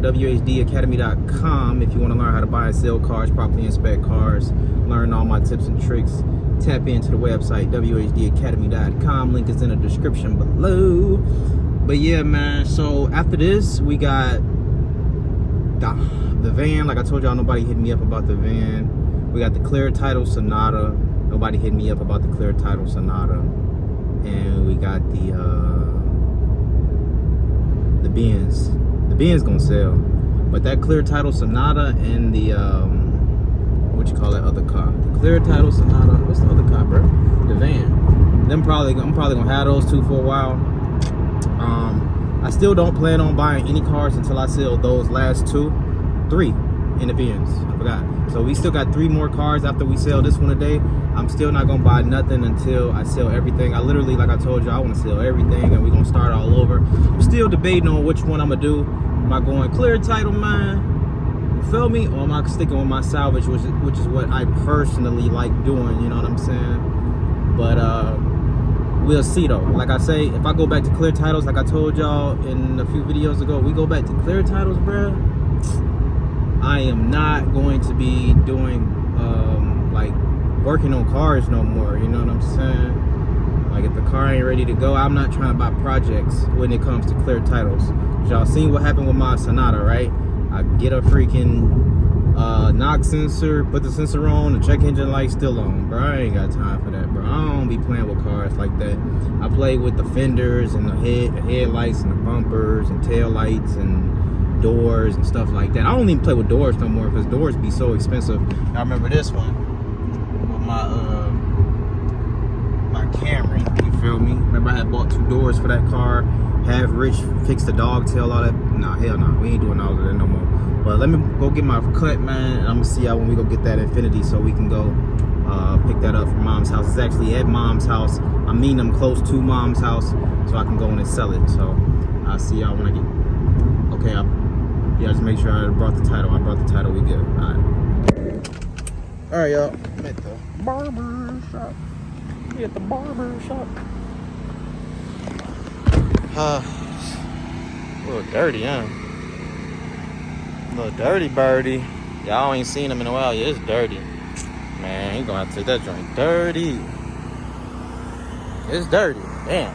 wehustledaily.com if you want to learn how to buy and sell cars, properly inspect cars, learn all my tips and tricks. Tap into the website wehustledaily.com. Link is in the description below. But yeah, man, so after this we got the van. Like I told y'all, nobody hit me up about the van. We got the clear title Sonata. Nobody hit me up about the clear title Sonata. And we got the Benz. The Benz gonna sell, but that clear title Sonata and the what you call that other car, the clear title Sonata, what's the other car, bro? The van. I'm probably gonna have those two for a while. I still don't plan on buying any cars until I sell those last three in the Benz. I forgot. So we still got 3 more cars after we sell this one today. I'm still not gonna buy nothing until I sell everything. I literally, like I told you, I want to sell everything and we're gonna start all over. I'm still debating on which one I'm gonna do. Am I going clear title, man? You feel me? Or am I sticking with my salvage, which is what I personally like doing, you know what I'm saying? But we'll see though. Like I say, if I go back to clear titles, like I told y'all in a few videos ago, we go back to clear titles, bruh, I am not going to be doing like working on cars no more, you know what I'm saying? Like if the car ain't ready to go, I'm not trying to buy projects when it comes to clear titles. Y'all seen what happened with my Sonata, right? I get a freaking knock sensor, put the sensor on, the check engine light still on, bro. I ain't got time for that, bro. I don't be playing with cars like that. I play with the fenders and the headlights and the bumpers and tail lights and doors and stuff like that. I don't even play with doors no more because doors be so expensive. I remember this one with my Camry, you feel me? Remember I had bought 2 doors for that car, have Rich fix the dog tail, all that. Nah, hell no, we ain't doing all of that no more. But let me go get my cut, man, and I'm gonna see y'all when we go get that Infiniti so we can go pick that up from mom's house. It's actually at mom's house. I mean, I'm close to mom's house so I can go in and sell it. So I'll see y'all when I get, okay, yeah, just make sure I brought the title. I brought the title, we good. All right, y'all, I'm at the barber shop. We at the barber shop. A little dirty, huh? A little dirty birdie. Y'all ain't seen him in a while. Yeah, it's dirty. Man, you gonna have to take that joint dirty. It's dirty, damn.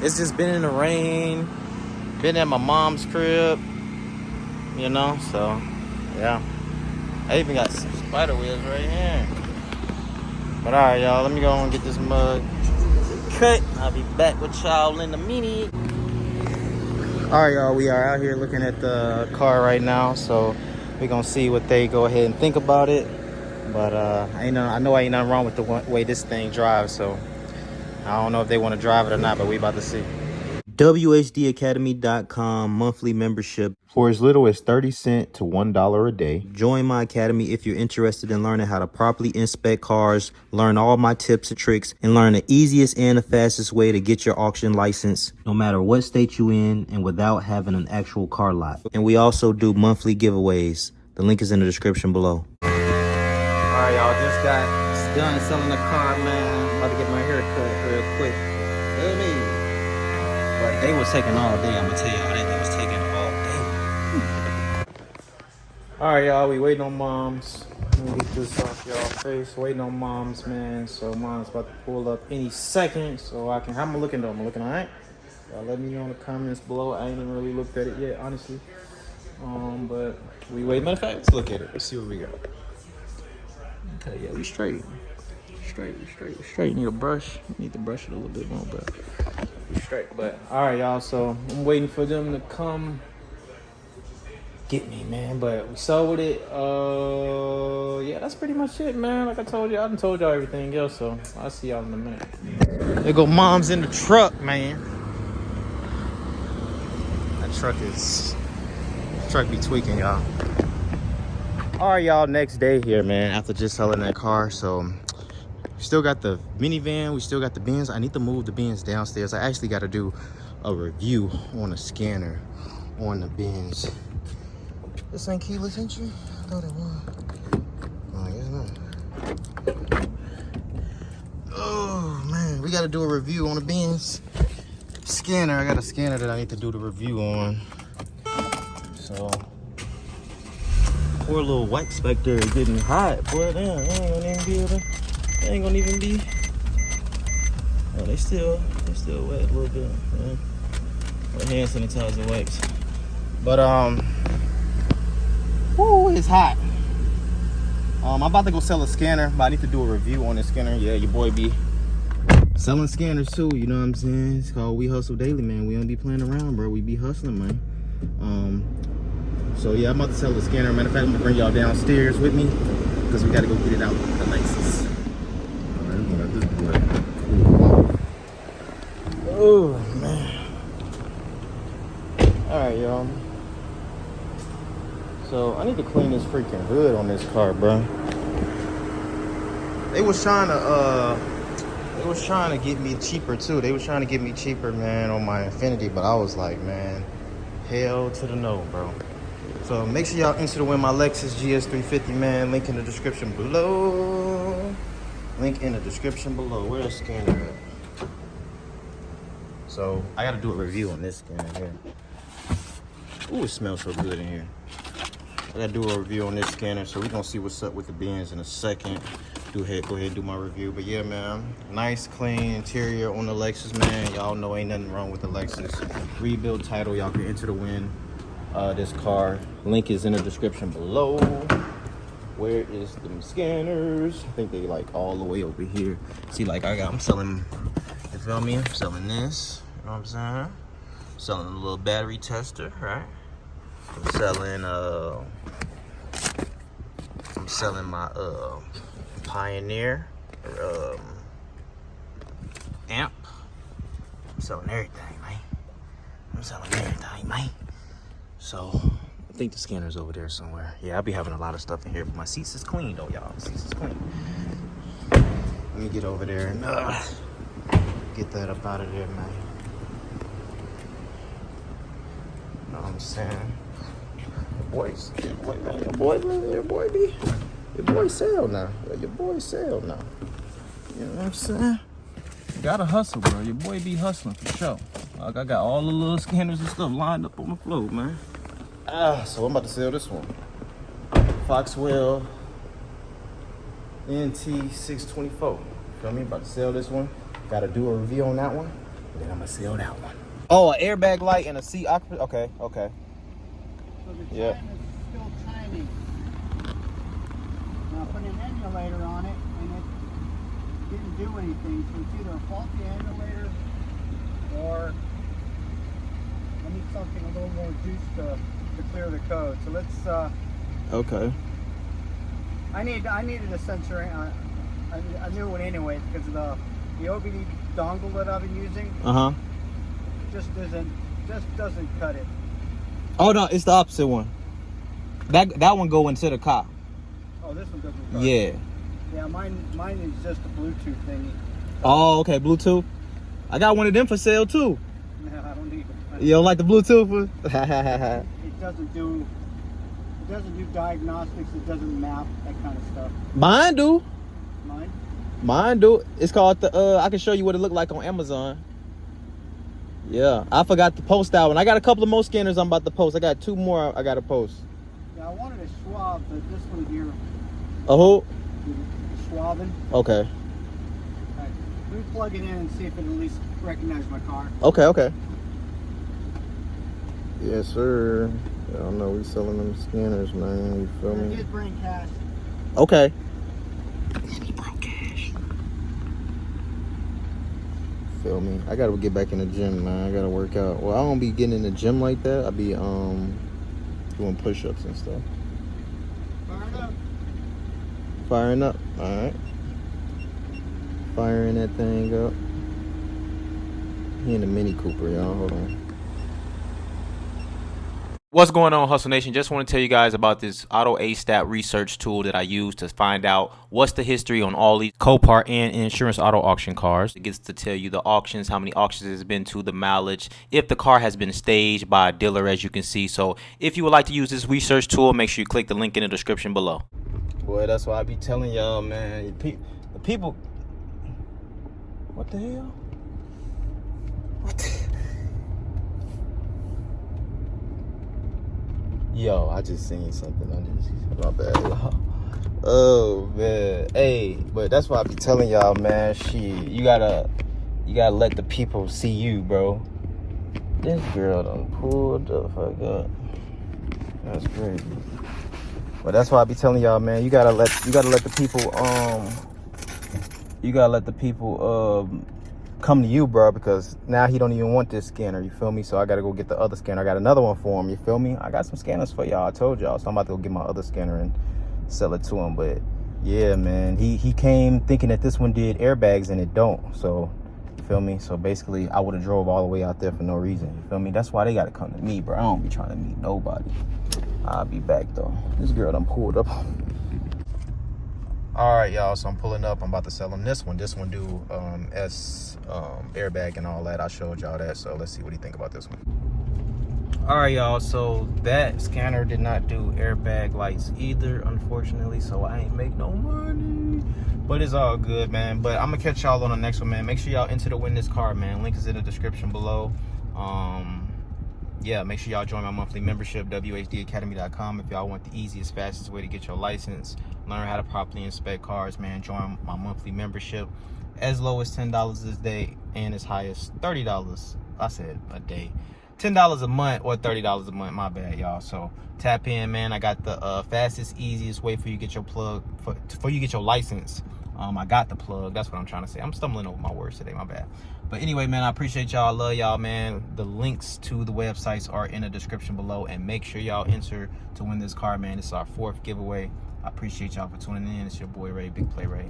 It's just been in the rain. Been at my mom's crib. You know, so yeah. I even got some spider webs right here. But alright, y'all, let me go and get this mug cut. I'll be back with y'all in a minute. Alright, y'all, we are out here looking at the car right now, so we're gonna see what they go ahead and think about it. But I know ain't nothing wrong with the way this thing drives, so I don't know if they want to drive it or not, but we about to see. wehustledaily.com monthly membership for as little as 30 cents to $1 a day. Join my academy if you're interested in learning how to properly inspect cars, learn all my tips and tricks, and learn the easiest and the fastest way to get your auction license, no matter what state you in and without having an actual car lot. And we also do monthly giveaways. The link is in the description below. All right, y'all, just got done selling the car, man. I'm about to get my hair cut real quick. Feel me? But they was taking all day, I'm gonna tell y'all that. They was taking all day. All right, y'all, we waiting on moms. Let me get this off y'all face. Waiting on moms, man. So mom's about to pull up any second. So I can, how am I looking though? Am I looking all right? Y'all let me know in the comments below. I ain't even really looked at it yet, honestly. But we wait. Matter of fact, let's look at it. Let's see what we got. Okay, yeah, we straight. We need a brush. Need to brush it a little bit more, but we straight. But all right, y'all. So I'm waiting for them to come get me, man. But we sold it. Yeah, that's pretty much it, man. Like I told you, I done told y'all everything else. So I'll see y'all in a minute. There go mom's in the truck, man. That truck be tweaking, y'all. All right, y'all, next day here, man, after just selling that car. So we still got the minivan, we still got the Benz. I need to move the Benz downstairs. I actually got to do a review on a scanner on the Benz. This ain't keyless entry? I thought it was. Oh, I guess not. Oh man, we got to do a review on the Benz scanner. I got a scanner that I need to do the review on. So poor little white Spectre is getting hot. Boy, damn, they ain't gonna even be able to. They ain't gonna even be. Oh, they still wet a little bit. Yeah. Or hand sanitizer wipes. But whoo, it's hot. I'm about to go sell a scanner, but I need to do a review on this scanner. Yeah, your boy be selling scanners too, you know what I'm saying? It's called We Hustle Daily, man. We don't be playing around, bro. We be hustling, man. So yeah, I'm about to sell the scanner. Matter of fact, I'm gonna bring y'all downstairs with me because we gotta go get it out with the Lexus. Alright, I'm gonna let this boy cool off. Oh man. Alright, y'all. So I need to clean this freaking hood on this car, bro. They was trying to get me cheaper too. They was trying to get me cheaper, man, on my Infiniti, but I was like, man, hell to the no, bro. So make sure y'all enter to win my Lexus GS350, man. Link in the description below. Link in the description below. Where's the scanner at? So I gotta do a review on this scanner here. Ooh, it smells so good in here. I gotta do a review on this scanner, so we're gonna see what's up with the bins in a second. Go ahead and do my review. But yeah, man, nice clean interior on the Lexus, man. Y'all know ain't nothing wrong with the Lexus. Rebuild title, y'all can enter to win this car. Link is in the description below. Where is them scanners? I think they like all the way over here. See, like I'm selling, you feel me? I'm selling this, you know what I'm saying? Selling a little battery tester, right? I'm selling my Pioneer amp. I'm selling everything, man. I'm selling everything, man. So I think the scanner's over there somewhere. Yeah, I'll be having a lot of stuff in here, but my seats is clean though, y'all. Seats is clean. Let me get over there and get that up out of there, man. You know what I'm saying? Your boy sell now. Your boy sell now. You know what I'm saying? You gotta hustle, bro. Your boy be hustling for sure. Like I got all the little scanners and stuff lined up on the floor, man. So I'm about to sell this one. Foxwell NT624. Feel me? About to sell this one. Gotta do a review on that one. And then I'm gonna sell that one. Oh, an airbag light and a seat occupant. Okay. So the Yeah. time is still timing. Now I put an emulator on it and it didn't do anything. So it's either a faulty emulator or I need something a little more juice to clear the code. So let's Okay. I needed a sensor, a new one anyway, because of the OBD dongle that I've been using. Just doesn't cut it. Oh no, it's the opposite one. That one go into the car. Oh, this one doesn't cut. Yeah. Yeah, mine is just a Bluetooth thingy. Oh, okay, Bluetooth. I got one of them for sale too. No, I don't need it. You don't like the Bluetooth? It doesn't do diagnostics. It doesn't map that kind of stuff. Mine do. Mine? Do. It's called the I can show you what it looked like on Amazon. Yeah, I forgot to post that one. I got a couple of more scanners I'm about to post. I got 2 more I got to post. Yeah, I wanted a Schwab, but this one here. A who? Schwaben. Okay. Right. Let me plug it in and see if it at least recognizes my car. Okay. Yes, sir. Y'all know we selling them scanners, man. You feel me? I did bring cash. Okay. He brought cash. Feel me? I gotta get back in the gym, man. I gotta work out. Well, I don't be getting in the gym like that. I be doing push-ups and stuff. Firing up. All right. Firing that thing up. He in the Mini Cooper, y'all. Hold on. What's going on, Hustle Nation? Just want to tell you guys about this Auto A-Stat research tool that I use to find out what's the history on all these Copart and insurance auto auction cars. It gets to tell you the auctions, how many auctions it's been to, the mileage, if the car has been staged by a dealer, as you can see. So if you would like to use this research tool, make sure you click the link in the description below. Boy, that's why I be telling y'all, man. The people... What the hell? What the... Yo, I just seen something. My bad. Oh man, hey, but that's why I be telling y'all, man. Shit, you gotta let the people see you, bro. This girl done pulled the fuck up. That's crazy. But that's why I be telling y'all, man. You gotta let the people come to you, bro, because now he don't even want this scanner, you feel me? So I gotta go get the other scanner. I got another one for him, you feel me? I got some scanners for y'all, I told y'all. So I'm about to go get my other scanner and sell it to him. But yeah, man, he came thinking that this one did airbags and it don't. So you feel me? So basically I would have drove all the way out there for no reason, you feel me? That's why they gotta come to me, bro. I don't be trying to meet nobody. I'll be back though. This girl done pulled up. All right, y'all, so I'm pulling up. I'm about to sell him this one. This one do airbag and all that. I showed y'all that, so let's see what he think about this one. All right, y'all, so that scanner did not do airbag lights either, unfortunately, so I ain't make no money. But it's all good, man. But I'm gonna catch y'all on the next one, man. Make sure y'all enter to win this car, man. Link is in the description below. Yeah, make sure y'all join my monthly membership, wehustledaily.com, if y'all want the easiest, fastest way to get your license, learn how to properly inspect cars, man. Join my monthly membership, as low as $10 a day and as high as $30. I said a day. $10 a month or $30 a month, my bad, y'all. So tap in, man. I got the fastest, easiest way for you to get your plug, for you to get your license. I got the plug. That's what I'm trying to say. I'm stumbling over my words today, my bad. But anyway, man, I appreciate y'all. I love y'all, man. The links to the websites are in the description below, and make sure y'all enter to win this car, man. It's our 4th giveaway. I appreciate y'all for tuning in. It's your boy Ray, Big Play Ray.